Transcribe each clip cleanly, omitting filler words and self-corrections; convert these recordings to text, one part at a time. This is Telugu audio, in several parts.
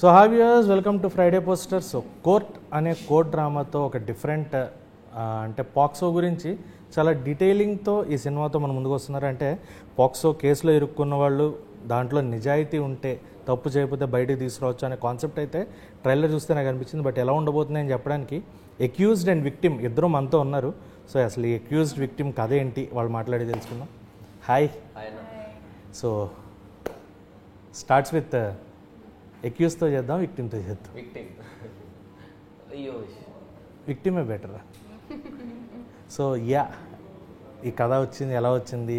So hi viewers, welcome to Friday poster. So court అనే కోర్ట్ డ్రామాతో ఒక డిఫరెంట్ అంటే పాక్సో గురించి చాలా డీటెయిలింగ్తో ఈ సినిమాతో మన ముందుకు వస్తున్నారు. అంటే పాక్సో కేసులో ఇరుక్కున్న వాళ్ళు దాంట్లో నిజాయితీ ఉంటే తప్పు చేయకపోతే బయటికి తీసుకురావచ్చు అనే కాన్సెప్ట్ అయితే ట్రైలర్ చూస్తే నాకు అనిపించింది. బట్ ఎలా ఉండబోతుంది అని చెప్పడానికి ఎక్యూజ్డ్ అండ్ విక్టిమ్ ఇద్దరు మనతో ఉన్నారు. సో అసలు ఈ ఎక్యూజ్డ్ విక్టిమ్ కథ ఏంటి వాళ్ళు మాట్లాడి తెలుసుకుందాం. హాయ్. సో స్టార్ట్స్ విత్ ఎక్యూజ్తో చేద్దాం, విక్టిమ్తో చేద్దాం. విక్టిమే బెటర్. సో యా, ఈ కథ వచ్చింది, ఎలా వచ్చింది,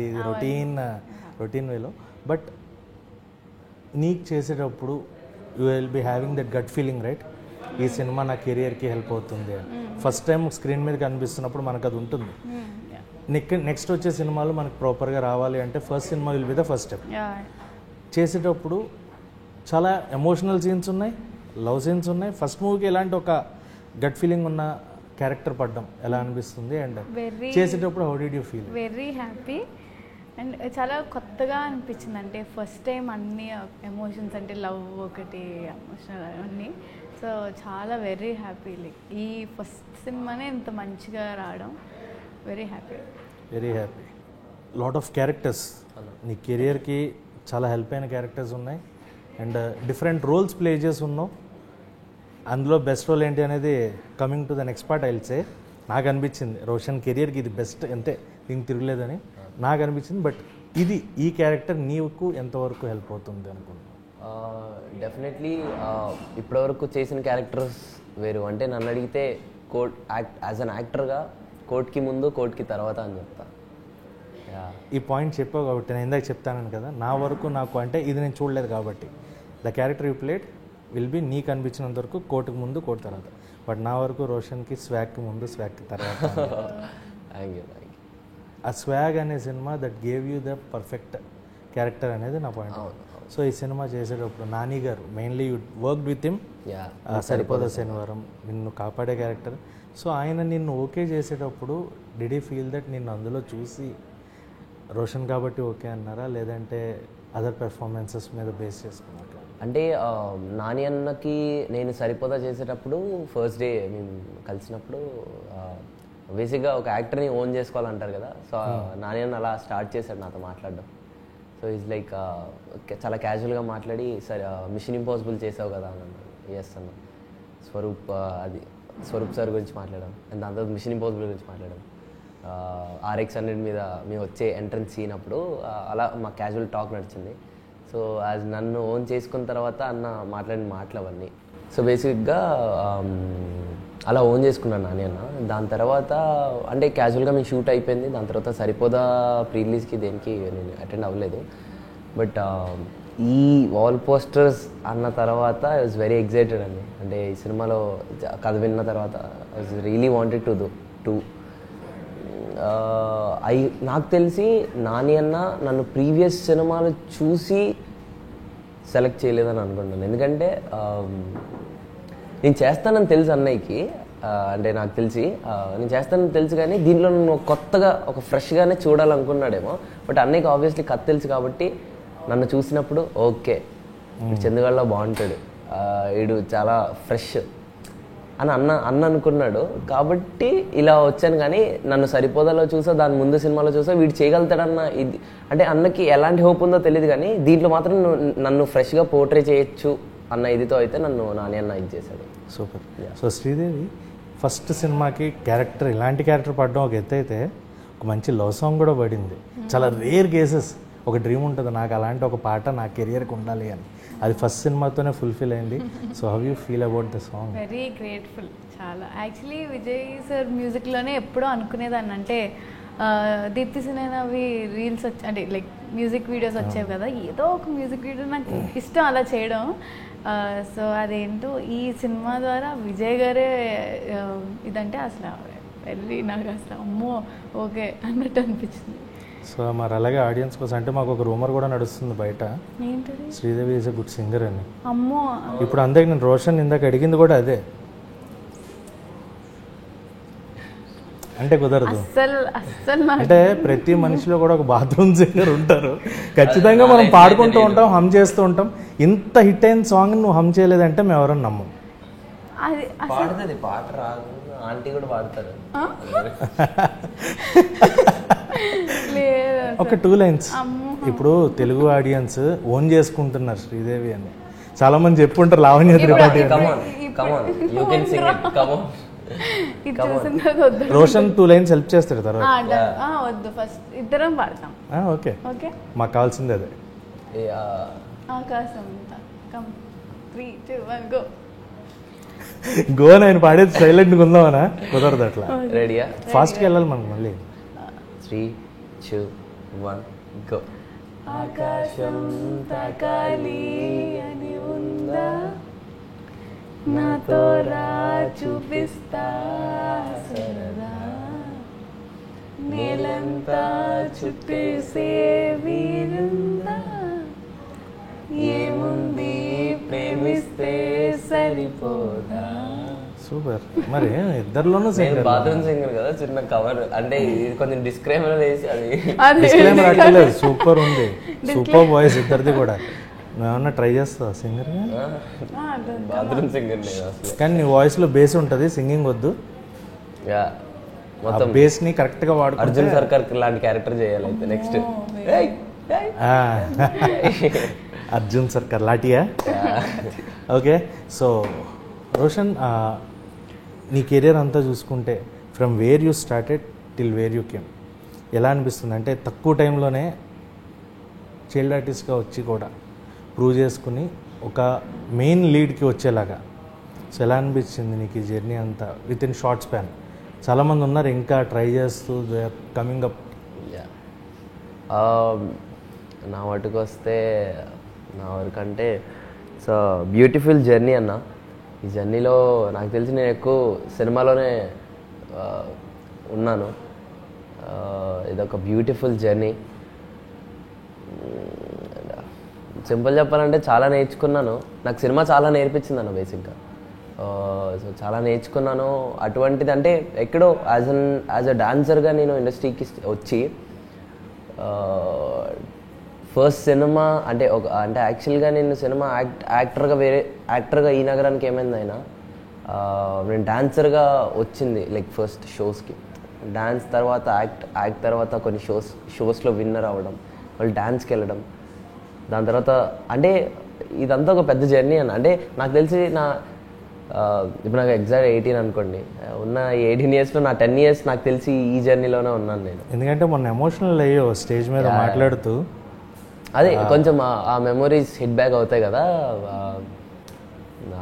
రొటీన్ వేలో. బట్ నీకు చేసేటప్పుడు you will be having that gut feeling, right? ఈ సినిమా నా కెరియర్కి హెల్ప్ అవుతుంది అని ఫస్ట్ టైం స్క్రీన్ మీద కనిపిస్తున్నప్పుడు మనకు అది ఉంటుంది. నెక్స్ట్ వచ్చే సినిమాలు మనకు ప్రాపర్గా రావాలి అంటే first cinema will be the first step. చేసేటప్పుడు చాలా ఎమోషనల్ సీన్స్ ఉన్నాయి, లవ్ సీన్స్ ఉన్నాయి. ఫస్ట్ మూవీకి ఎలాంటి ఒక గట్ ఫీలింగ్ ఉన్న క్యారెక్టర్ పడ్డం ఎలా అనిపిస్తుంది? అండ్ చేసేటప్పుడు how did you feel? Very happy and చాలా కొత్తగా అనిపించింది. అంటే ఫస్ట్ టైం అన్ని ఎమోషన్స్, అంటే లవ్ ఒకటి, ఎమోషనల్ అన్నీ. సో చాలా వెరీ హ్యాపీ. లైక్ ఈ ఫస్ట్ సినిమానే ఇంత మంచిగా రావడం, very happy. Lot of characters నీ కెరియర్కి చాలా హెల్ప్ అయిన క్యారెక్టర్స్ ఉన్నాయి అండ్ డిఫరెంట్ రోల్స్ ప్లే చేసి ఉన్నావు. అందులో బెస్ట్ రోల్ ఏంటి అనేది coming to the next part I will say. నాకు అనిపించింది రోషన్ కెరియర్కి ఇది బెస్ట్, అంతే, దీనికి తిరగలేదని నాకు అనిపించింది. బట్ ఈ క్యారెక్టర్ నీకు ఎంతవరకు హెల్ప్ అవుతుంది అనుకుంటున్నాను? డెఫినెట్లీ ఇప్పటివరకు చేసిన క్యారెక్టర్స్ వేరు. అంటే నన్ను అడిగితే కోర్ట్ యాజ్ అన్ యాక్టర్గా కోర్ట్కి ముందు కోర్ట్కి తర్వాత అని చెప్తా. ఈ పాయింట్ చెప్పావు కాబట్టి నేను ఇందాక చెప్తాను కదా, నా వరకు నాకు అంటే ఇది నేను చూడలేదు కాబట్టి the character you played will be నీకు అనిపించినంత వరకు కోర్టుకు ముందు కోర్టు తర్వాత. బట్ నా వరకు రోషన్కి స్వాగ్కి ముందు స్వాగ్కి తర్వాత. ఆ స్వాగ్ అనే సినిమా that gave you the perfect character అనేది నా పాయింట్. సో ఈ సినిమా చేసేటప్పుడు Nani garu mainly you worked with him, Saripodhaa Sanivaaram, నిన్ను కాపాడే క్యారెక్టర్. సో ఆయన నిన్ను ఓకే చేసేటప్పుడు డిడ్ యూ ఫీల్ దట్ నిన్ను అందులో చూసి రోషన్ కాబట్టి ఓకే అన్నారా, లేదంటే అదర్ పెర్ఫార్మెన్సెస్ మీద బేస్ చేసుకున్నారా? అంటే నాని అన్నకి నేను సరిపోదా చేసేటప్పుడు ఫస్ట్ డే మేము కలిసినప్పుడు బేసిక్గా ఒక యాక్టర్ని ఓన్ చేసుకోవాలంటారు కదా. సో నాని అన్న అలా స్టార్ట్ చేశాడు నాతో మాట్లాడడం. సో ఈజ్ లైక్ చాలా క్యాజువల్గా మాట్లాడి, సరే మిషన్ ఇంపాసిబుల్ చేసావు కదా అన్నాడు. ఎస్ అన్న. స్వరూప్ సార్ గురించి మాట్లాడాం అండ్ దాని తర్వాత మిషన్ ఇంపాసిబుల్ గురించి మాట్లాడాం. RX-100 మీద మేము వచ్చే ఎంట్రన్స్ సీన్ అప్పుడు అలా మా క్యాజువల్ టాక్ నడిచింది. సో యాజ్ నన్ను ఓన్ చేసుకున్న తర్వాత అన్న మాట్లాడిన మాటలు అవన్నీ. సో బేసిక్గా అలా ఓన్ చేసుకున్నాను నాని అన్న. దాని తర్వాత అంటే క్యాజువల్గా మేము షూట్ అయిపోయింది. దాని తర్వాత సరిపోదా ప్రీ రిలీజ్కి దేనికి నేను అటెండ్ అవ్వలేదు. బట్ ఈ వాల్ పోస్టర్స్ అన్న తర్వాత ఐ వాజ్ వెరీ ఎక్సైటెడ్ అండి. అంటే ఈ సినిమాలో కథ విన్న తర్వాత I was really wanted to నాకు తెలిసి నాని అన్న నన్ను ప్రీవియస్ సినిమాలు చూసి సెలెక్ట్ చేయలేదని అనుకుంటున్నాను. ఎందుకంటే నేను చేస్తానని తెలుసు అన్నయ్యకి, అంటే నాకు తెలిసి నేను చేస్తానని తెలుసు, కానీ దీంట్లో నన్ను కొత్తగా ఒక ఫ్రెష్గానే చూడాలనుకున్నాడేమో. బట్ అన్నయ్యకి ఆబ్వియస్లీ కథ తెలుసు కాబట్టి నన్ను చూసినప్పుడు ఓకే చందుగాళ్ళలో బాగుంటాడు, వీడు చాలా ఫ్రెష్ అని అన్న అనుకున్నాడు కాబట్టి ఇలా వచ్చాను. కానీ నన్ను సరిపోదాలో చూసా, దాని ముందు సినిమాలో చూసా వీడు చేయగలుగుతాడన్న ఇది, అంటే అన్నకి ఎలాంటి హోప్ ఉందో తెలియదు, కానీ దీంట్లో మాత్రం నన్ను ఫ్రెష్గా పోర్ట్రే చేయొచ్చు అన్న ఇదితో అయితే నన్ను నాని అన్న ఇది చేశాడు. సూపర్. సో శ్రీదేవి ఫస్ట్ సినిమాకి క్యారెక్టర్, ఇలాంటి క్యారెక్టర్ పడడం ఒక ఎత్తు అయితే, ఒక మంచి లవ్ సాంగ్ కూడా పడింది. చాలా రేర్ కేసెస్ ఒక డ్రీమ్ ఉంటుంది నాకు, అలాంటి ఒక పాట నా కెరియర్కి ఉండాలి అని. అది ఫస్ట్ సినిమాతోనే ఫుల్ఫిల్ అయింది. So how you feel about the song? Very grateful. చాలా యాక్చువల్లీ విజయ్ సార్ మ్యూజిక్లోనే ఎప్పుడూ అనుకునేదాన్ని. అంటే దీప్తి సినేనావి రీల్స్ అంటే లైక్ మ్యూజిక్ వీడియోస్ వచ్చేవి కదా, ఏదో ఒక మ్యూజిక్ వీడియో నాకు ఇష్టం అలా చేయడం. సో అదేంటో ఈ సినిమా ద్వారా విజయ్ గారే ఇదంటే అసలు వెళ్ళి నాకు అసలు అమ్మో ఓకే అన్నట్టు అనిపించింది. సో మరి అలాగే ఆడియన్స్ కోసం అంటే మాకు ఒక రూమర్ కూడా నడుస్తుంది బయట, Sridevi is a good singer అని. అమ్మో, ఇప్పుడు అందరికి నేను రోషన్ ఇందాక అడిగింది కూడా అదే. అంటే కుదరదు. అస్సలు నాకు అంటే ప్రతి మనిషిలో కూడా ఒక బాత్రూమ్ సింగర్ ఉంటారు. ఖచ్చితంగా మనం పాడుకుంటూ ఉంటాం, హమ్ చేస్తూ ఉంటాం. ఇంత హిట్ అయిన సాంగ్ నువ్వు హమ్ చేయలేదంటే మేము ఎవరన్నా నమ్మం. అది పాడుతుంది, పాట రాదు, ఆంటీ కూడా పాడతారు. లేదు ఒక 2 lines ఇప్పుడు తెలుగు ఆడియన్స్ ఓన్ చేసుకుంటున్నారు శ్రీదేవి అని. చాలా మంది చెప్పుంటారు లావణ్య త్రిపాఠి అని. ఇది చూసిన తర్వాత వద్దు. రోషన్ 2 lines హెల్ప్ చేస్తాడు తర్వాత. వద్దు, ఫస్ట్ ఇద్దరం పాడతాం. ఓకే, ఓకే, మాకు కావాల్సింది అదే. ఆకాశం కమ్ 3 2 1 గో. గో నేను పాడేది సైలెంట్గా ఉందామనా? కుదరదు అట్లా. రెడీయా? ఫాస్ట్గా వెళ్ళాలి మనకు మళ్ళీ. 3 2 1 గో. ఆకాశం తాకాలి అని ఉందా, నాతో రా చూపిస్తా సరదా, నేలంతా చుట్టేసే వీరుందా, ఏముంది ప్రేమిస్తే సరిపోదా. సూపర్. మరి ఇద్దరిలోనూ బాత్రూమ్ సింగర్ కదా, చిన్న కవర్ అంటే ఇది కొంచెం డిస్క్రైమర్ వేసి అది డిస్క్లైమర్ అక్కర్లేదు. సూపర్ ఉంది, సూపర్ వాయిస్ ఇద్దరిది కూడా. నువ్వేమన్నా ట్రై చేస్తావా సింగర్? బాత్రూమ్ సింగర్ నేను అసలు. కానీ నీ వాయిస్లో బేస్ ఉంటుంది, సింగింగ్ వద్దు. మొత్తం బేస్ని కరెక్ట్గా వాడు. అర్జున్ సర్కార్ లాంటి క్యారెక్టర్ చేయాలి అయితే నెక్స్ట్. అర్జున్ సర్కార్ లాటియా? ఓకే. సో రోషన్, నీ కెరియర్ అంతా చూసుకుంటే from where you started till where you came ఎలా అనిపిస్తుంది? అంటే తక్కువ టైంలోనే చైల్డ్ ఆర్టిస్ట్గా వచ్చి కూడా ప్రూవ్ చేసుకుని ఒక మెయిన్ లీడ్కి వచ్చేలాగా. సో ఎలా అనిపించింది నీకు ఈ జర్నీ అంతా విత్ ఇన్ షార్ట్ స్పాన్? చాలామంది ఉన్నారు ఇంకా ట్రై చేస్తూ, దే ఆర్ కమింగ్ అప్. నా మటుకు వస్తే నా వరకు అంటే సో బ్యూటిఫుల్ జర్నీ అన్న. ఈ జర్నీలో నాకు తెలిసి నేను ఎక్కువ సినిమాలోనే ఉన్నాను. ఇదొక బ్యూటిఫుల్ జర్నీ. సింపుల్ చెప్పాలంటే చాలా నేర్చుకున్నాను. నాకు సినిమా చాలా నేర్పించింది అన్న బేసిక్గా. సో చాలా నేర్చుకున్నాను. అటువంటిది అంటే ఎక్కడో యాజ్ అ డాన్సర్గా నేను ఇండస్ట్రీకి వచ్చి ఫస్ట్ సినిమా అంటే అంటే యాక్చువల్గా నేను సినిమా యాక్టర్గా ఈ నగరానికి ఏమైంది అయినా నేను డాన్సర్గా వచ్చింది లైక్ ఫస్ట్ షోస్కి. డాన్స్ తర్వాత యాక్ట్ తర్వాత కొన్ని షోస్లో విన్నర్ అవ్వడం, వాళ్ళు డాన్స్కి వెళ్ళడం, దాని తర్వాత అంటే ఇదంతా ఒక పెద్ద జర్నీ అన్న. అంటే నాకు తెలిసి ఇప్పుడు నాకు ఎగ్జాక్ట్ 18 అనుకోండి, ఉన్న 18 yearsలో నా 10 years నాకు తెలిసి ఈ జర్నీలోనే ఉన్నాను నేను. ఎందుకంటే మొన్న ఎమోషనల్ అయ్యో స్టేజ్ మీద మాట్లాడుతూ అదే కొంచెం ఆ మెమొరీస్ హిట్ బ్యాక్ అవుతాయి కదా,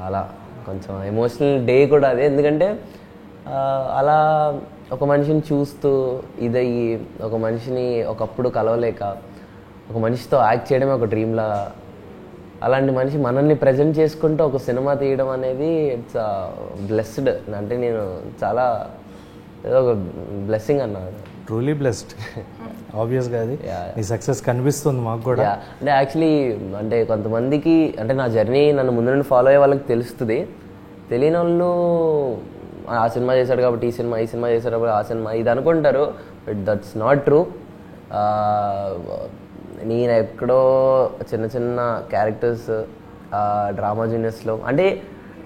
అలా కొంచెం ఎమోషనల్ డే కూడా అదే. ఎందుకంటే అలా ఒక మనిషిని చూస్తూ ఇదయ్యి, ఒక మనిషిని ఒకప్పుడు కలవలేక ఒక మనిషితో యాక్ట్ చేయడమే ఒక డ్రీమ్లా, అలాంటి మనిషి మనల్ని ప్రజెంట్ చేసుకుంటూ ఒక సినిమా తీయడం అనేది ఇట్స్ బ్లెస్డ్. అంటే నేను చాలా ఏదో ఒక బ్లెస్సింగ్ అన్నాను. Truly blessed. ఆబ్వియస్గా అది నీ సక్సెస్ కనిపిస్తుంది మాకు కూడా. అంటే యాక్చువల్లీ అంటే కొంతమందికి అంటే నా జర్నీ నన్ను ముందు నుండి ఫాలో అయ్యే వాళ్ళకి తెలుస్తుంది. తెలియని వాళ్ళు ఆ సినిమా చేశాడు కాబట్టి ఈ సినిమా చేశాడు కాబట్టి ఆ సినిమా ఇది అనుకుంటారు. But that's not true. నేను ఎక్కడో చిన్న చిన్న క్యారెక్టర్స్ డ్రామా జూనియర్స్లో అంటే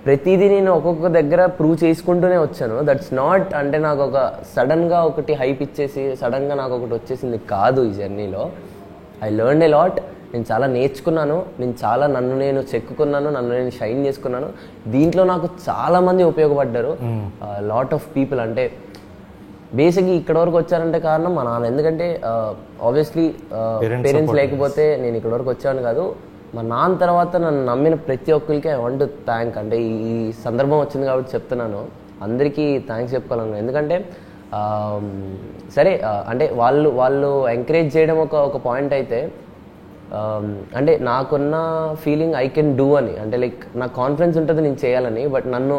ప్రతిదీ నేను ఒక్కొక్క దగ్గర ప్రూవ్ చేసుకుంటూనే వచ్చాను. దట్స్ నాట్ అంటే నాకు ఒక సడన్గా ఒకటి హైప్ ఇచ్చేసి సడన్గా నాకు ఒకటి వచ్చేసింది కాదు. ఈ జర్నీలో ఐ లెర్న్ ఏ లాట్. నేను చాలా నేర్చుకున్నాను, నేను చాలా నన్ను నేను చెక్కుకున్నాను, నన్ను నేను షైన్ చేసుకున్నాను. దీంట్లో నాకు చాలామంది ఉపయోగపడ్డారు, లాట్ ఆఫ్ పీపుల్. అంటే బేసిక్గా ఇక్కడ వరకు వచ్చారంటే కారణం మా నాన్న. ఎందుకంటే ఆబ్వియస్లీ పేరెంట్స్ లేకపోతే నేను ఇక్కడ వరకు వచ్చాను కాదు. మా నాన్న తర్వాత నన్ను నమ్మిన ప్రతి ఒక్కరికి ఐ వాంట్ టు థ్యాంక్. అంటే ఈ సందర్భం వచ్చింది కాబట్టి చెప్తున్నాను, అందరికీ థ్యాంక్స్ చెప్పుకోవాలను. ఎందుకంటే సరే అంటే వాళ్ళు ఎంకరేజ్ చేయడం ఒక పాయింట్ అయితే, అంటే నాకున్న ఫీలింగ్ ఐ కెన్ డూ అని, అంటే లైక్ నాకు కాన్ఫిడెన్స్ ఉంటుంది నేను చేయాలని. బట్ నన్ను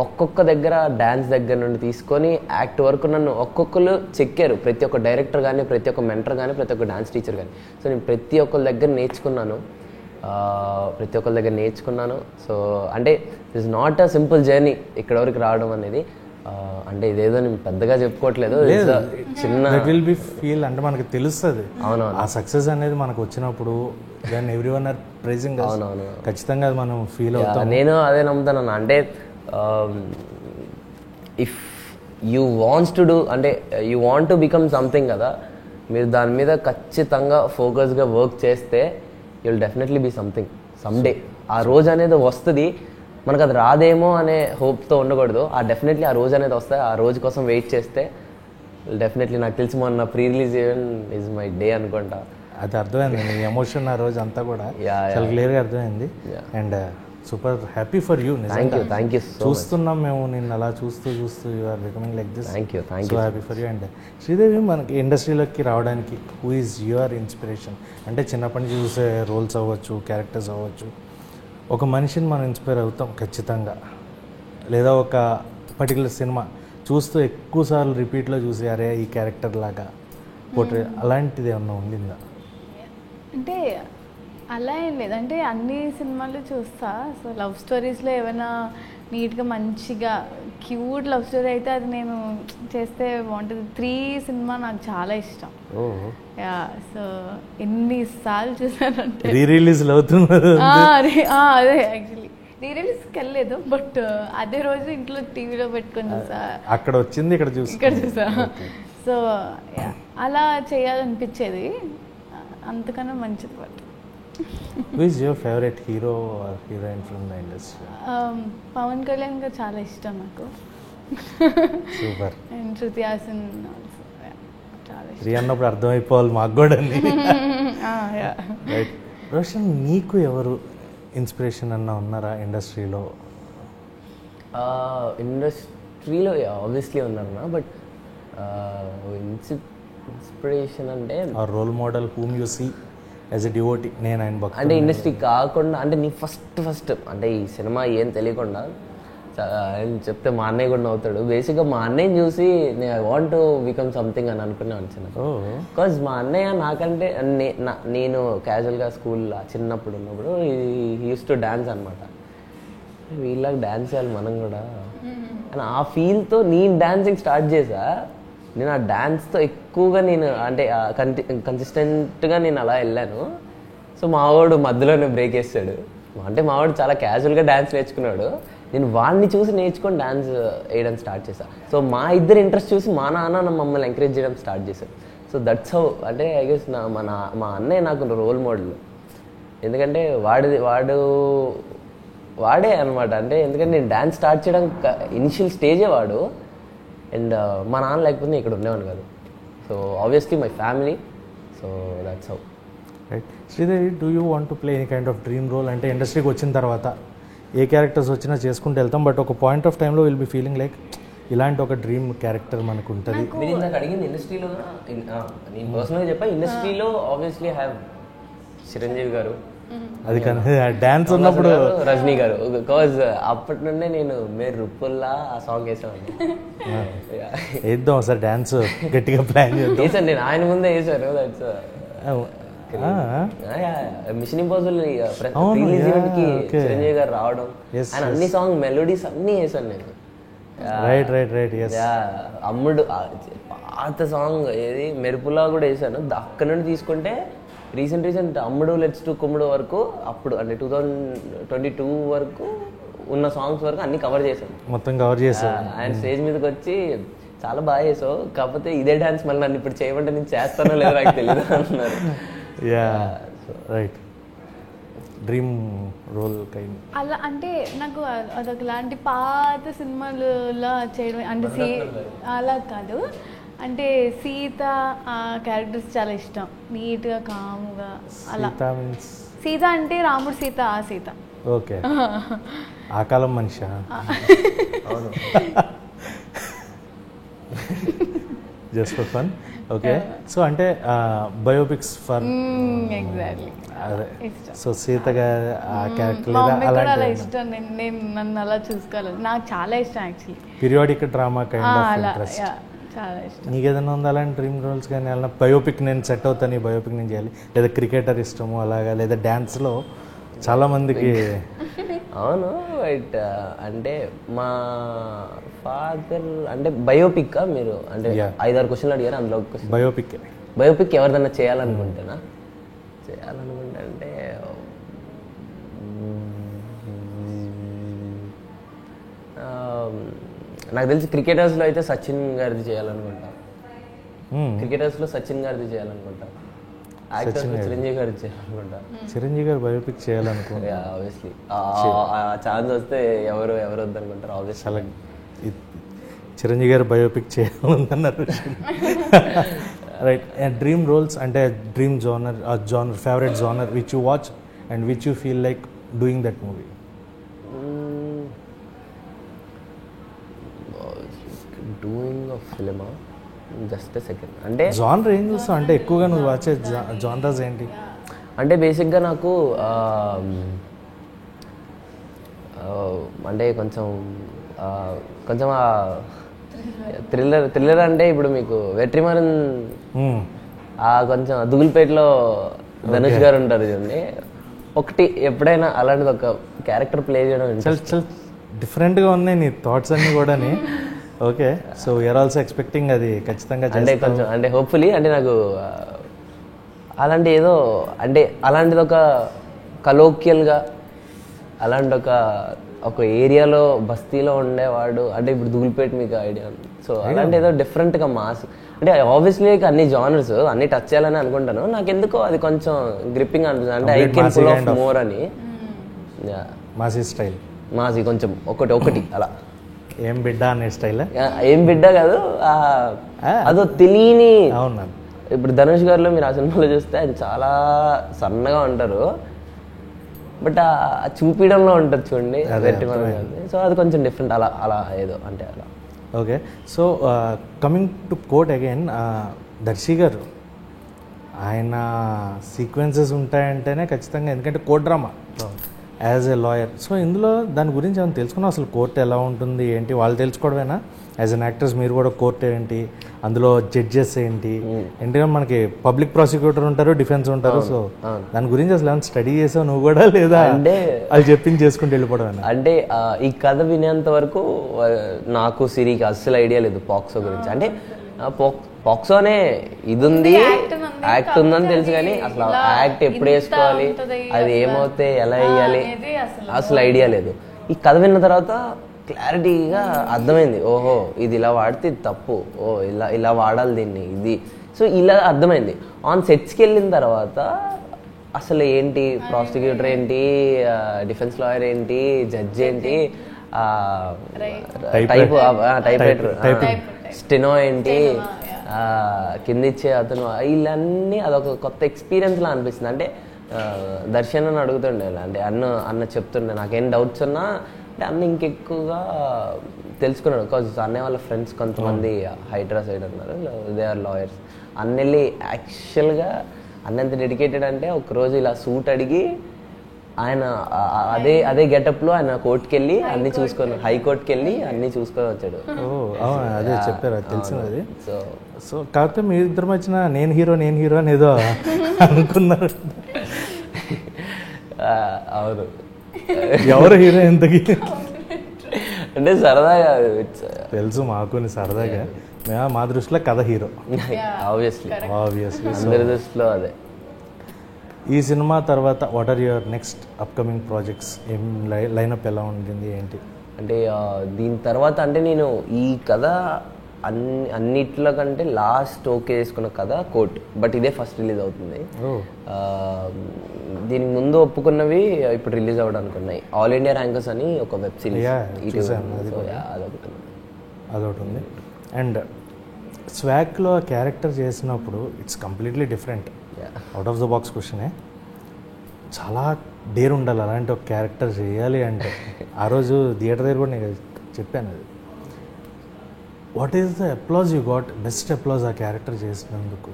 ఒక్కొక్క దగ్గర డ్యాన్స్ దగ్గర నుండి తీసుకొని యాక్ట్ వరకు నన్ను ఒక్కొక్కరు చెక్కారు. ప్రతి ఒక్క డైరెక్టర్ కానీ, ప్రతి ఒక్క మెంటర్ కానీ, ప్రతి ఒక్క డాన్స్ టీచర్ కానీ. సో నేను ప్రతి ఒక్కరి దగ్గర నేర్చుకున్నాను. సో అంటే this not a simple journey ఇక్కడ వరకు రావడం అనేది. అంటే ఇదేదో నేను పెద్దగా చెప్పుకోవట్లేదు, లేదు. చిన్న దట్ విల్ బి ఫీల్ అంటే మనకు తెలుస్తుంది అవునవును. ఆ సక్సెస్ అనేది మనకు వచ్చినప్పుడు then everyone are praising అవునవును. ఖచ్చితంగా అది మనం ఫీల్ అవుతాం. నేను అదే నమ్ముతాను అన్న. అంటే if you wants to do, అంటే you want to become something కదా, మీరు దాని మీద ఖచ్చితంగా ఫోకస్గా వర్క్ చేస్తే you will definitely be something someday. ఆ రోజు అనేది వస్తుంది, మనకు అది రాదేమో అనే హోప్తో ఉండకూడదు. డెఫినెట్లీ ఆ రోజు అనేది వస్తే ఆ రోజు కోసం వెయిట్ చేస్తే డెఫినెట్లీ, నాకు తెలిసి మొన్న pre release event is my day అనుకుంటా. అది అర్థమైంది నీ ఎమోషన్ ఆ రోజు అంతా కూడా చాలా క్లియర్గా అర్థమైంది. And super happy for you. Thank you so చూస్తున్నాం మేము నిన్ను అలా చూస్తూ you are becoming like this. Thank you so happy for you. And Sridevi మనకి ఇండస్ట్రీలోకి రావడానికి హూ ఈజ్ యువర్ ఇన్స్పిరేషన్? అంటే చిన్నప్పటి నుంచి చూసే రోల్స్ అవ్వచ్చు, క్యారెక్టర్స్ అవ్వచ్చు, ఒక మనిషిని మనం ఇన్స్పైర్ అవుతాం ఖచ్చితంగా, లేదా ఒక పర్టికులర్ సినిమా చూస్తూ ఎక్కువసార్లు రిపీట్లో చూసి అరే ఈ క్యారెక్టర్ లాగా పోట్రే, అలాంటిది ఏమన్నా ఉండిందా? అంటే అలా ఏం లేదు, అంటే అన్ని సినిమాలు చూస్తా. సో లవ్ స్టోరీస్లో ఏమైనా నీట్గా మంచిగా క్యూట్ లవ్ స్టోరీ అయితే అది నేను చేస్తే బాగుంటుంది. 3 సినిమా నాకు చాలా ఇష్టం. యా, సో ఎన్నిసార్లు చూసానంటే రీ రిలీజ్లు అవుతున్నారు. అదే యాక్చువల్లీ రీ రిలీజ్కి వెళ్ళలేదు, బట్ అదే రోజు ఇంట్లో టీవీలో పెట్టుకొని చూసా. అక్కడ వచ్చింది ఇక్కడ చూసా. సో అలా చేయాలనిపించేది, అంతకన్నా మంచిది. But who is your favourite hero or heroine from the industry? Pawan Kalyan గారు చాలా ఇష్టం నాకు. Super. And Shruti Haasan also చాలా ఇష్టం. రీ అన్నప్పుడు అర్థమైపోవాలి మాకు కూడా. రైట్. రోషన్, నీకు ఎవరు ఇన్స్పిరేషన్ అన్న ఉన్నారా ఇండస్ట్రీలో? ఇండస్ట్రీలో ఆబ్వియస్లీ ఉన్నారన్నా, బట్ ఇన్స్పిరేషన్ అంటే role model whom you see as a devotee? నేను ఆయన భక్తుడు. అంటే ఇండస్ట్రీ కాకుండా, అంటే నీ ఫస్ట్ అంటే ఈ సినిమా ఏం తెలియకుండా ఆయన చెప్తే మా అన్నయ్య కూడా నవ్వుతాడు. బేసిక్గా మా అన్నయ్యని చూసి నేను I want to become something అని అనుకున్నాను చిన్న. బికాజ్ మా అన్నయ్య నాకంటే నేను క్యాజువల్గా స్కూల్ చిన్నప్పుడు ఉన్నప్పుడు హీ యూస్ టు డ్యాన్స్ అనమాట. వీళ్ళకి డ్యాన్స్ చేయాలి మనం కూడా అని ఆ ఫీల్తో నేను డాన్సింగ్ స్టార్ట్ చేసా. నేను ఆ డాన్స్తో ఎక్కువగా నేను అంటే కన్సిస్టెంట్గా నేను అలా వెళ్ళాను. సో మావాడు మధ్యలోనే బ్రేక్ వేస్తాడు. అంటే మావాడు చాలా క్యాజువల్గా డ్యాన్స్ నేర్చుకున్నాడు. నేను వాడిని చూసి నేర్చుకొని డ్యాన్స్ వేయడం స్టార్ట్ చేశాను. సో మా ఇద్దరు ఇంట్రెస్ట్ చూసి మా నాన్న మమ్మల్ని ఎంకరేజ్ చేయడం స్టార్ట్ చేశాడు. సో దట్స్ హౌ, అంటే ఐ గెస్ మా అన్నయ్య నాకు రోల్ మోడల్. ఎందుకంటే వాడే అనమాట. అంటే ఎందుకంటే నేను డ్యాన్స్ స్టార్ట్ చేయడం ఇనిషియల్ స్టేజే వాడు. అండ్ మా నాన్న లేకపోతే నేను ఇక్కడ ఉండేవాను కాదు. So obviously my family. So that's how. Right. Sridevi, do you want to play any kind of dream role? అంటే ఇండస్ట్రీకి వచ్చిన తర్వాత ఏ క్యారెక్టర్స్ వచ్చినా చేసుకుంటూ వెళ్తాం, బట్ ఒక పాయింట్ ఆఫ్ టైంలో విల్ బి ఫీలింగ్ లైక్ ఇలాంటి ఒక డ్రీమ్ క్యారెక్టర్ మనకు ఉంటుంది. మీరు ఇందాక అడిగింది ఇండస్ట్రీలో, నేను పర్సనల్గా చెప్పా. ఇండస్ట్రీలో ఆబ్వియస్లీ హ్యావ్ చిరంజీవి గారు, అది కానీ డ్యాన్స్ ఉన్నప్పుడు రజనీ గారు. బికాజ్ అప్పటి నుండే నేను మీరు రుప్పుల్లా ఆ సాంగ్ వేసాను. వేద్దాం సార్ డ్యాన్స్ గట్టిగా ప్లాన్ చేద్దాం. వేసాను నేను, ఆయన ముందే వేసాను. దట్స్ మిషన్ ఇంపాసిబుల్ కి చిరంజీవి గారు రావడం, ఆయన అన్ని సాంగ్ మెలోడీస్ అన్ని వేసాను నేను. Right right right. అమ్ముడు పాత సాంగ్ ఏది మెరుపులా కూడా వేసాను. అక్కడ నుండి తీసుకుంటే రీసెంట్ అమ్ముడు లెట్స్ టు కుమ్ముడు వరకు, అప్పుడు అంటే 2022 వరకు ఉన్న సాంగ్స్ వరకు అన్ని కవర్ చేశాను. మొత్తం కవర్ చేశాను. ఆయన స్టేజ్ మీదకి వచ్చి చాలా బాగా చేసావు, కాకపోతే ఇదే డాన్స్ మళ్ళీ నన్ను ఇప్పుడు చేయమంటే నేను చేస్తానో లేదో నాకు తెలియదు అంటున్నారు. Yeah right. Dream role kind అలా అంటే నాకు అదొకలాంటి పాత సినిమాలలో చేయడం అంటే అలా కాదు. అంటే సీత ఆ క్యారెక్టర్స్ చాలా ఇష్టం, నీట్గా కాముగా అలా. సీత అంటే రాముడు సీత, ఆ సీత. ఓకే. ఆ కాలం మనిషి. అవును. Just for fun. Okay. So అంటే బయోపిక్స్ ఫర్ ఎగ్జాక్ట్లీ అదే. సో సీతగా ఆ క్యారెక్టర్ అలా ఇష్టం. నేను నన్ను అలా చూసుకోవాలి, నాకు చాలా ఇష్టం actually. Periodic drama kind of interest. చాలా ఇష్టం. నీకు ఏదైనా ఉందా అలాంటి డ్రీమ్ రోల్స్? కానీ అలా బయోపిక్ నేను సెట్ అవుతాను, ఈ బయోపిక్ నేను చేయాలి, లేదా క్రికెటర్ ఇష్టము అలాగా, లేదా డ్యాన్స్లో చాలామందికి అవును బట్ అంటే మా ఫాదర్ అంటే బయోపిక్ మీరు అంటే 5-6 క్వశ్చన్లు అడిగారు అందులో ఒక క్వశ్చన్ బయోపిక్ ఎవరిదన్నా చేయాలనుకుంటేనా అంటే నాకు తెలిసి క్రికెటర్స్లో అయితే సచిన్ గారిది చేయాలనుకుంటా క్రికెటర్స్లో సచిన్ గారిది చేయాలనుకుంటా యాక్టర్స్లో చిరంజీవి గారిది చేయాలనుకుంటా Chiranjeevi garu biopic చేయాలనుకుంటా obviously chance వస్తే ఎవరు వద్దనుకుంటారు ఆబ్వియస్లీ చాలా చిరంజీవి గారు బయోపిక్ చేయాలన్నారు రైట్ డ్రీమ్ రోల్స్ అంటే dream genre favourite genre which you watch and which you feel like doing that movie doing of ఫిలిమా జస్ట్ సెకండ్ అంటే జానర్ ఏం చూస్తావు అంటే ఎక్కువగా నువ్వు వాచే జానర్స్ ఏంటి అంటే బేసిక్గా నాకు అంటే కొంచెం థ్రిల్లర్ అంటే ఇప్పుడు మీకు వెట్రిమారన్ కొంచెం దుగుల్పేటలో ధనుష్ గారు ఉంటారు చూడండి ఒకటి ఎప్పుడైనా అలాంటిది ఒక క్యారెక్టర్ ప్లే చేయడం చాలా డిఫరెంట్గా ఉన్నాయి నీ థాట్స్ అన్నీ కూడా okay so you are also expecting అది ఖచ్చితంగా అంటే కొంచెం అంటే హోప్ఫుల్లీ అంటే నాకు అలాంటి ఏదో అంటే అలాంటిది ఒక కలోక్యల్గా అలాంటి ఒక ఏరియాలో బస్తీలో ఉండేవాడు అంటే ఇప్పుడు దుగుల్పేట మీకు ఐడియా ఉంది సో అలాంటి ఏదో డిఫరెంట్గా మాస్ అంటే ఆబ్వియస్లీ అన్ని జానర్స్ అన్ని టచ్ చేయాలని అనుకుంటాను నాకు ఎందుకో అది కొంచెం గ్రిప్పింగ్ అనిపిస్తుంది అంటే I can full of more అని మాసీ స్టైల్ మాసీ కొంచెం ఒకటి అలా ఏం బిడ్డ అనే స్టైల్ ఏం బిడ్డ కాదు అదో తెలియని అవునా ఇప్పుడు ధనుష్ గారిలో మీరు ఆ సినిమాలో చూస్తే ఆయన చాలా సన్నగా ఉంటారు బట్ చూపించడంలో ఉంటుంది చూడండి సో అది కొంచెం డిఫరెంట్ అలా ఏదో అంటే అలా okay so coming to court again Darshi garu ఆయన సీక్వెన్సెస్ ఉంటాయంటేనే ఖచ్చితంగా ఎందుకంటే court drama as a lawyer so ఇందులో దాని గురించి ఏమైనా తెలుసుకున్నాం అసలు కోర్టు ఎలా ఉంటుంది ఏంటి వాళ్ళు తెలుసుకోవడమేనా యాజ్ అన్ యాక్టర్స్ మీరు కూడా కోర్టు ఏంటి అందులో జడ్జెస్ ఏంటి ఎందుకంటే మనకి పబ్లిక్ ప్రాసిక్యూటర్ ఉంటారు డిఫెన్స్ ఉంటారు సో దాని గురించి అసలు ఏమైనా స్టడీ చేసావు నువ్వు కూడా లేదా అంటే అది చెప్పింది చేసుకుంటూ వెళ్ళిపోవడం అంటే ఈ కథ వినేంత వరకు నాకు సిరికి అస్సలు ఐడియా లేదు పాక్సో గురించి అంటే పాక్సో అనే ఇది ఉంది యాక్ట్ ఉందని తెలుసు కానీ అసలు యాక్ట్ ఎప్పుడు వేసుకోవాలి అది ఏమవుతే ఎలా వేయాలి అసలు ఐడియా లేదు ఈ కథ విన్న తర్వాత క్లారిటీగా అర్థమైంది ఓహో ఇది ఇలా వాడితే ఇది తప్పు ఇలా వాడాలి దీన్ని ఇది సో ఇలా అర్థమైంది ఆన్ సెట్స్కి వెళ్ళిన తర్వాత అసలు ఏంటి ప్రాసిక్యూటర్ ఏంటి డిఫెన్స్ లాయర్ ఏంటి జడ్జ్ ఏంటి టైప్ రైటర్ స్టెనో ఏంటి కింద ఇచ్చే అతను వీళ్ళన్నీ అదొక కొత్త ఎక్స్పీరియన్స్లా అనిపిస్తుంది అంటే దర్శన్ అని అడుగుతుండే అంటే అన్న చెప్తుండే నాకేం డౌట్స్ ఉన్నా అంటే అన్న ఇంకెక్కువగా తెలుసుకున్నాడు బికాజ్ అన్నయ్య వాళ్ళ ఫ్రెండ్స్ కొంతమంది హైదరాబాద్ సైడ్ ఉన్నారు దే ఆర్ లాయర్స్ అన్నెళ్ళి యాక్చువల్గా అన్నంత డెడికేటెడ్ అంటే ఒకరోజు ఇలా సూట్ అడిగి ఆయన అదే గెటప్లో ఆయన కోర్టుకి వెళ్ళి అన్ని చూసుకొని హైకోర్టుకి వెళ్ళి అన్ని చూసుకొని వచ్చాడు అదే చెప్పారు తెలిసింది అది సో కాకపోతే మీ ఇద్దరు వచ్చిన నేను హీరో అని ఏదో అనుకున్నారు అవును ఎవరు హీరో ఎంతకి అంటే సరదాగా తెలుసు మాకు సరదాగా మా దృష్టిలో కథ హీరో ఆబ్వియస్లీ అందరి దృష్టిలో అదే ఈ సినిమా తర్వాత what are your next upcoming projects ఏం లైనప్ ఎలా ఉంటుంది ఏంటి అంటే దీని తర్వాత అంటే నేను ఈ కథ అన్నిట్లో కంటే లాస్ట్ ఓకే చేసుకున్న కథ కోర్ట్ బట్ ఇదే ఫస్ట్ రిలీజ్ అవుతుంది దీనికి ముందు ఒప్పుకున్నవి ఇప్పుడు రిలీజ్ అవ్వడానికి ఉన్నాయి ఆల్ ఇండియా ర్యాంకర్స్ అని ఒక వెబ్ సిరీస్ అదొకటి ఉంది అండ్ స్వాగ్లో క్యారెక్టర్ చేసినప్పుడు it's completely different out of the box క్వశ్చనే చాలా డేర్ ఉండాలి అలాంటి ఒక క్యారెక్టర్ చేయాలి అంటే ఆ రోజు థియేటర్ దగ్గర కూడా నేను చెప్పాను అది what is the applause you got best applause ఆ క్యారెక్టర్ చేసినందుకు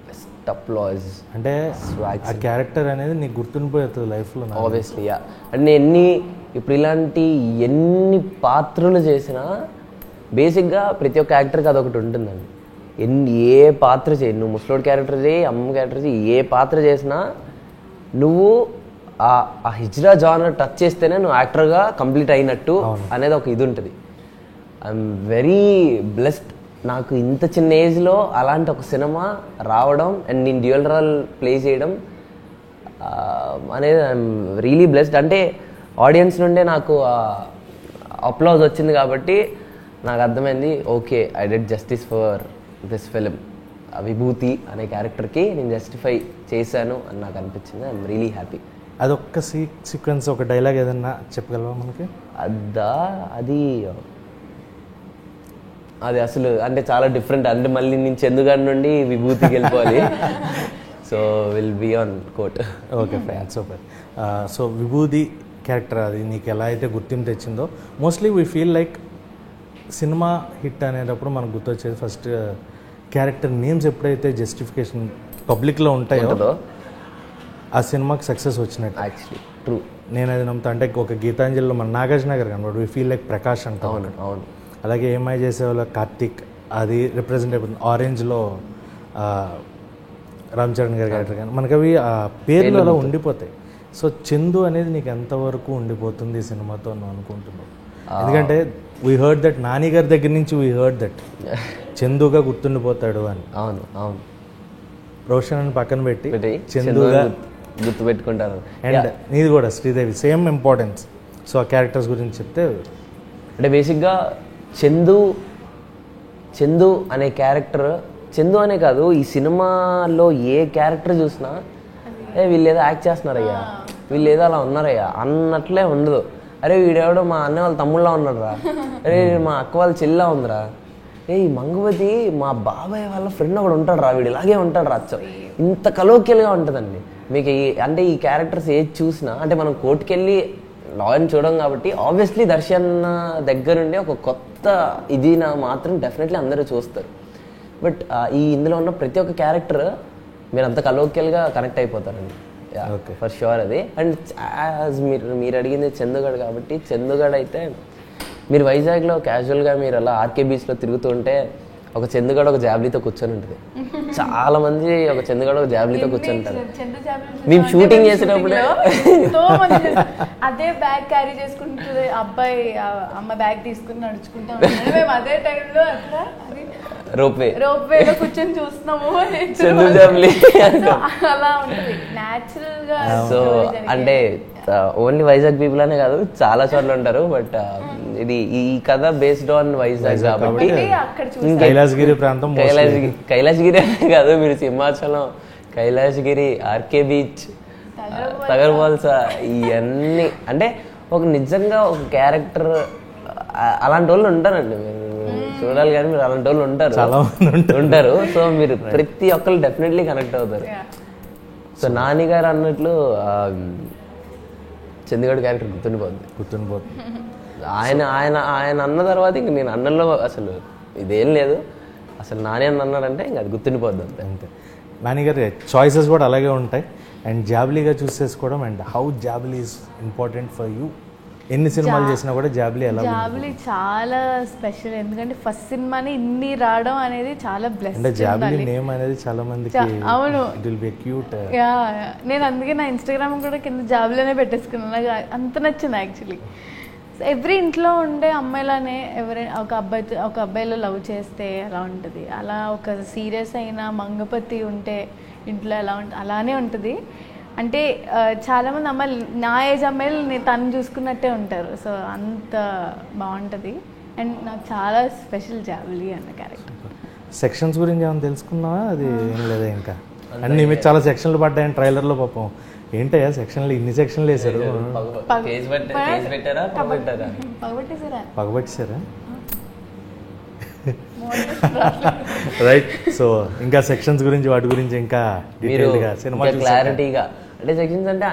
బెస్ట్ అప్లాజ్ అంటే ఆ క్యారెక్టర్ అనేది నీకు గుర్తుండిపోతుంది లైఫ్లో ఆబ్వియస్లీ అంటే ఇప్పుడు ఇలాంటి ఎన్ని పాత్రలు చేసినా బేసిక్గా ప్రతి ఒక్క యాక్టర్కి అదొకటి ఉంటుందండి ఏ పాత్ర చేయి నువ్వు ముసలోడి క్యారెక్టర్ చేయి అమ్మ క్యారెక్టర్ చేయి ఏ పాత్ర చేసినా నువ్వు ఆ హిజ్రా జానర్ టచ్ చేస్తేనే నువ్వు యాక్టర్గా కంప్లీట్ అయినట్టు అనేది ఒక ఇది ఉంటుంది. ఐఎమ్ వెరీ బ్లెస్డ్, నాకు ఇంత చిన్న ఏజ్లో అలాంటి ఒక సినిమా రావడం అండ్ నేను డ్యూయల్ రోల్ ప్లే చేయడం అనేది ఐఎమ్ రియలీ బ్లెస్డ్. అంటే ఆడియన్స్ నుండే నాకు అప్లాజ్ వచ్చింది కాబట్టి నాకు అర్థమైంది, okay I did justice for this film. విభూతి అనే క్యారెక్టర్కి నేను జస్టిఫై చేశాను అని నాకు అనిపించింది. I'm really happy. అదొక్క సీక్వెన్స్, ఒక డైలాగ్ ఏదన్నా చెప్పగలవా మనకి? అది అసలు అంటే చాలా డిఫరెంట్. అంటే మళ్ళీ నేను చందుగాడి నుండి విభూతికి వెళ్ళిపోవాలి. So will be on Court. Okay fine, super. So Vibhuti character అది నీకు ఎలా అయితే గుర్తింపు తెచ్చిందో, మోస్ట్లీ వీ ఫీల్ లైక్ సినిమా హిట్ అనేటప్పుడు మనకు గుర్తొచ్చేది ఫస్ట్ క్యారెక్టర్ నేమ్స్ ఎప్పుడైతే జస్టిఫికేషన్ పబ్లిక్లో ఉంటాయో ఆ సినిమాకి సక్సెస్ వచ్చినట్టు. యాక్చువల్లీ ట్రూ, నేను అది నమ్ముతా. అంటే ఒక గీతాంజలిలో మన నాగార్జున గారు కనబడు, వీ ఫీల్ లైక్ ప్రకాష్ అంట. అవును అవును. అలాగే ఏమై చేసేవాళ్ళ కార్తిక్, అది రిప్రజెంట్ అయిపోతుంది. ఆరెంజ్లో రామ్ చరణ్ గారి క్యారెక్టర్ కానీ మనకి అవి ఆ పేర్లు అలా ఉండిపోతాయి. సో చందు అనేది నీకు ఎంతవరకు ఉండిపోతుంది ఈ సినిమాతో అని అనుకుంటున్నావు? ఎందుకంటే వీ హర్డ్ దట్, నాని గారి దగ్గర నుంచి వీ హర్డ్ దట్ చందుగా గుర్తుండిపోతాడు అని. అవును అవును. రోషన్ అని పక్కన పెట్టి చందుగా గుర్తుపెట్టుకుంటారు. అండ్ నీది కూడా శ్రీదేవి, సేమ్ ఇంపార్టెన్స్. సో ఆ క్యారెక్టర్స్ గురించి చెప్తే. అంటే బేసిక్గా చందు అనే క్యారెక్టర్, చందు అనే కాదు ఈ సినిమాలో ఏ క్యారెక్టర్ చూసినా వీళ్ళు ఏదో యాక్ట్ చేస్తున్నారయ్యా, వీళ్ళు ఏదో అలా ఉన్నారయ్యా అన్నట్లే ఉండదు. అరే వీడెవడో మా అన్న వాళ్ళ తమ్ముళ్ళ ఉన్నాడు రా, అరే మా అక్క వాళ్ళ చెల్లిలా ఉందిరా, ఈ మంగవతి మా బాబాయ్ వాళ్ళ ఫ్రెండ్ ఒకడు ఉంటాడు రా, వీడు ఇలాగే ఉంటాడు రా, ఇంత కలోక్యల్గా ఉంటుందండి మీకు. అంటే ఈ క్యారెక్టర్స్ ఏది చూసినా, అంటే మనం కోర్టుకి వెళ్ళి లాయర్ని చూడడం కాబట్టి ఆబ్వియస్లీ దర్శన్ దగ్గరుండి ఒక కొత్త ఇది మాత్రం డెఫినెట్లీ అందరూ చూస్తారు. బట్ ఈ ఇందులో ఉన్న ప్రతి ఒక్క క్యారెక్టర్ మీరు అంత కలోక్యల్గా కనెక్ట్ అయిపోతారండి. ఫర్ షూర్ అది. అండ్ యాజ్ మీరు అడిగింది చందుగఢ్ కాబట్టి, చందుగఢ్ అయితే మీరు వైజాగ్లో క్యాజువల్గా మీరు అలా ఆర్కే బీచ్లో తిరుగుతుంటే ఒక చందుగఢ్ ఒక జాబ్లీతో కూర్చొని ఉంటుంది. చాలా మంది ఒక చందుగఢ్ ఒక జాబ్లీతో కూర్చొని ఉంటారు. మేము షూటింగ్ చేసేటప్పుడే అదే బ్యాగ్ క్యారీ చేసుకుంటుంది అబ్బాయి, అమ్మ బ్యాగ్ తీసుకుని నడుచుకుంటాం. మేము అదే టైంలో అట్లా రోప్వేలో కూర్చొని చూస్తున్నాము. అలా ఉంటుంది న్యాచురల్ గా. సో అంటే ఓన్లీ వైజాగ్ పీపుల్ అనే కాదు, చాలా చోట్ల ఉంటారు. బట్ ఇది ఈ కథ బేస్డ్ ఆన్ వైజాగ్ కాబట్టి కైలాసగిరి ప్రాంతం, కైలాసగిరి అనే కాదు, మీరు సింహాచలం, కైలాసగిరి, ఆర్కే బీచ్, తగర్వాల్సా, ఇవన్నీ అంటే ఒక నిజంగా ఒక క్యారెక్టర్ అలాంటి వాళ్ళు ఉంటారండి. మీరు చూడాలి కానీ మీరు అలాంటి వాళ్ళు ఉంటారు. సో మీరు ప్రతి ఒక్కరు డెఫినెట్లీ కనెక్ట్ అవుతారు. సో నాని గారు అన్నట్లు చందుగఢ్ క్యారెక్టర్ గుర్తుండిపోతుంది. ఆయన ఆయన ఆయన అన్న తర్వాత ఇంక నేను అన్నంలో అసలు ఇదేం లేదు, అసలు నాని అని అన్నాడంటే ఇంక అది గుర్తుండిపోద్ది అంతే. నాని గారి చాయిసెస్ కూడా అలాగే ఉంటాయి. అండ్ జాబ్లీగా చూస్ చేసుకోవడం, అండ్ హౌ జాబ్లీ ఈజ్ ఇంపార్టెంట్ ఫర్ యూ. ఎన్ని సినిమాలు చేసినా కూడా జాబ్లీ చాలా స్పెషల్. ఎందుకంటే ఫస్ట్ సినిమాని ఇన్ని రావడం అనేది చాలా బ్లెస్. అంటే జాబ్లీ నేమ్ అనేది చాలా మందికి అవును, ఇట్ విల్ బి క్యూట్. నేను అందుకే నా ఇన్స్టాగ్రామ్ కూడా కింద జాబ్లీనే పెట్టేసుకున్నాను. నాకు అంత నచ్చింది యాక్చువల్లీ. ఎవ్రీ ఇంట్లో ఉండే అమ్మాయిలానే ఎవరైనా ఒక అబ్బాయిలో లవ్ చేస్తే ఎలా ఉంటుంది, అలా ఒక సీరియస్ అయిన మంగపతి ఉంటే ఇంట్లో ఎలా ఉంటుంది అలానే ఉంటుంది. అంటే చాలామంది అమ్మాయిలు, నా ఏజ్ అమ్మాయిలు తను చూసుకున్నట్టే ఉంటారు. సో అంత బాగుంటుంది. అండ్ నాకు చాలా స్పెషల్ జాబ్లీ అన్న క్యారెక్టర్. సెక్షన్స్ గురించి ఏమైనా తెలుసుకున్నావా? అది ఏం లేదా ఇంకా? అన్ని మీరు చాలా సెక్షన్లు పడ్డాయని ట్రైలర్లో. పాపం ఏంటయ్యా సెక్షన్లు, ఇన్ని సెక్షన్లు వేశారు. పగబట్టేశారా? రైట్. సో ఇంకా సెక్షన్స్ గురించి, వాటి గురించి ఇంకా డీటెయిల్గా సినిమా క్లారిటీగా, అంటే సెక్షన్స్ అంటే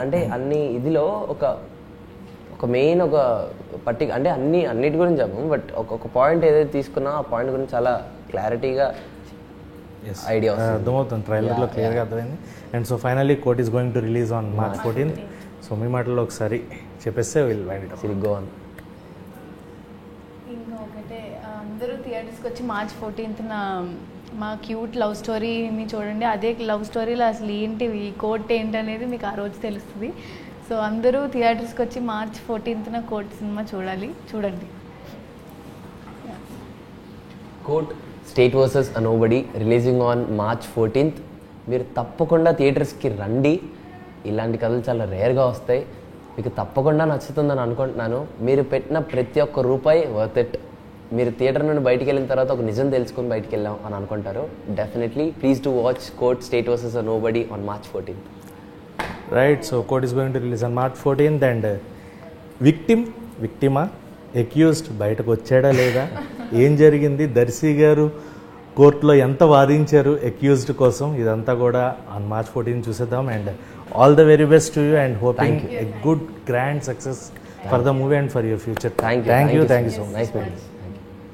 అంటే అన్ని ఇదిలో ఒక మెయిన్ ఒక అంటే అన్నిటి గురించి చెప్పము. బట్ ఒక పాయింట్ ఏదైతే తీసుకున్నా ఆ పాయింట్ గురించి చాలా క్లారిటీగా ఐడియా అర్థమవుతుంది. ట్రైలర్లో క్లియర్గా అర్థమైంది. And so finally Court is going to release on March 14th. So మీ మాటల్లో ఒకసారి చెప్పేస్తే will wind it up. Go on. ఇంకా ఒకటే, అందరూ థియేటర్స్కి వచ్చి March 14th మా క్యూట్ లవ్ స్టోరీని చూడండి. అదే లవ్ స్టోరీలో అసలు ఏంటి ఈ కోర్ట్ ఏంటి అనేది మీకు ఆ రోజు తెలుస్తుంది. సో అందరూ థియేటర్స్కి వచ్చి March 14th కోర్ట్ సినిమా చూడండి. Court State versus nobody releasing on March 14th. మీరు తప్పకుండా థియేటర్స్కి రండి. ఇలాంటి కథలు చాలా రేర్గా వస్తాయి. మీకు తప్పకుండా నచ్చుతుందని అనుకుంటున్నాను. మీరు పెట్టిన ప్రతి ఒక్క రూపాయి వర్త్ ఇట్. మీరు థియేటర్ నుండి బయటికి వెళ్ళిన తర్వాత ఒక నిజం తెలుసుకొని బయటికి వెళ్ళాం అని అనుకుంటారు. Definitely please to watch Court State versus Nobody on March 14th. Right. So Court is going to release on March 14th and విక్టిమా అక్యూజ్డ్ బయటకు వచ్చాడా లేదా, ఏం జరిగింది, దర్శి గారు కోర్టులో ఎంత వాదించారు అక్యూజ్డ్ కోసం, ఇదంతా కూడా ఆన్ March 14 చూసేద్దాం. And all the very best to you and hoping a good grand success for the movie and for your future. Thank you. Thank you so much. Nice meeting you.